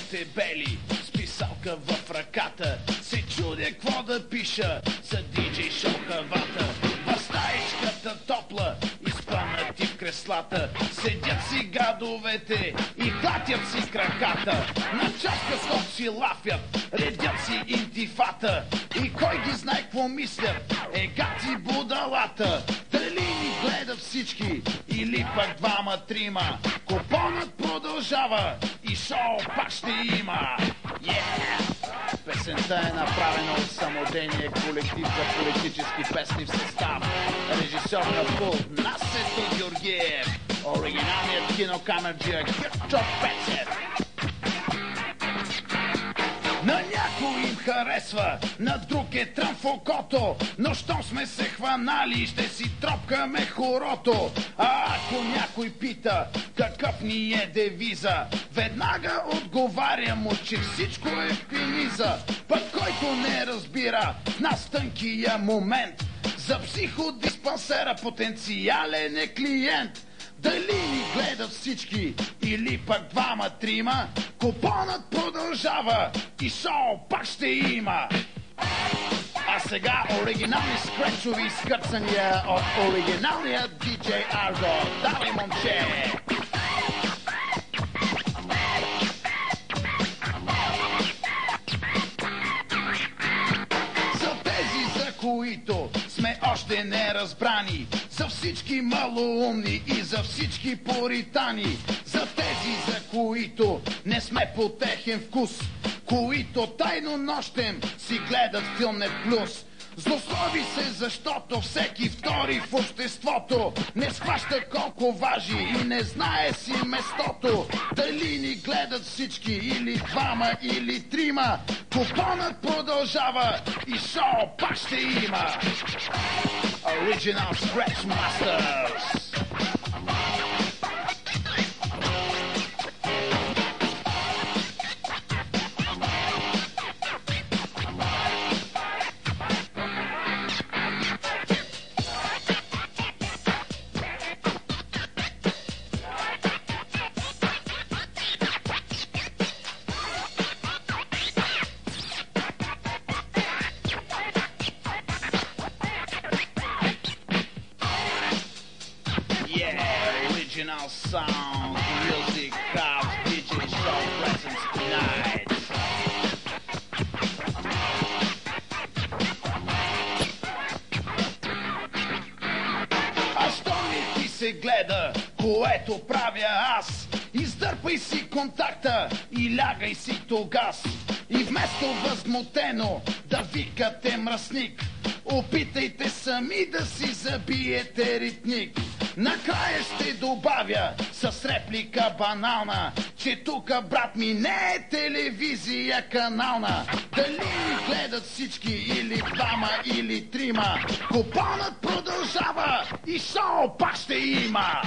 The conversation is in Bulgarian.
своите бели, с писалка в ръката, се чудя какво да пиша за диджей шоухавата. В стаичката топла, изпънати в креслата, седят си гадовете и клатят си краката. На чашка скок си лафят, редят си интифата, и кой ги знае какво мислят, гати будалата. Дали ни гледат всички или пък двама-трима, купонът продължава и шоу пак ще има. Песента е направена от самодейния колектив за политически песни в състав. Режисьор на пулт Насето Георгиев, оригиналният кинокамерджия Кирчо Пецев. На някой им харесва, на друг е трън в окото, но щом сме се хванали, ще си тропкаме хорото. А ако някой пита какъв ни е девиза, веднага отговарям му, че всичко е в пениза. Пък който не разбира в нас тънкия момент, за психодиспансера потенциален е клиент. Дали ни гледат всички или пък двама-трима, купонът продължава и шоу пак ще има. А сега оригинални скречови изкърцания от оригиналния диджей Арго. Давай, момче! За тези, за които сме още неразбрани, за всички малоумни и за всички поритани, за тези, за които не сме по техен вкус, които тайно нощем си гледат филм Нет Плюс. Злослови се, защото всеки втори в обществото не схваща колко важи и не знае си местото. Дали ни гледат всички или двама или трима, купонът продължава и шоу пак ще има. Original Scratch Masters. Original sound, music, house, DJ show presence tonight. А що не ти се гледа, което правя аз? Издърпай си контакта и лягай си тогас. И вместо възмутено да викате мръсник, опитайте сами да си забиете ритник. Накрая ще добавя с реплика банална, че тука, брат ми, не е телевизия канална. Дали ни гледат всички или двама или трима, купонът продължава и шоу пак ще има.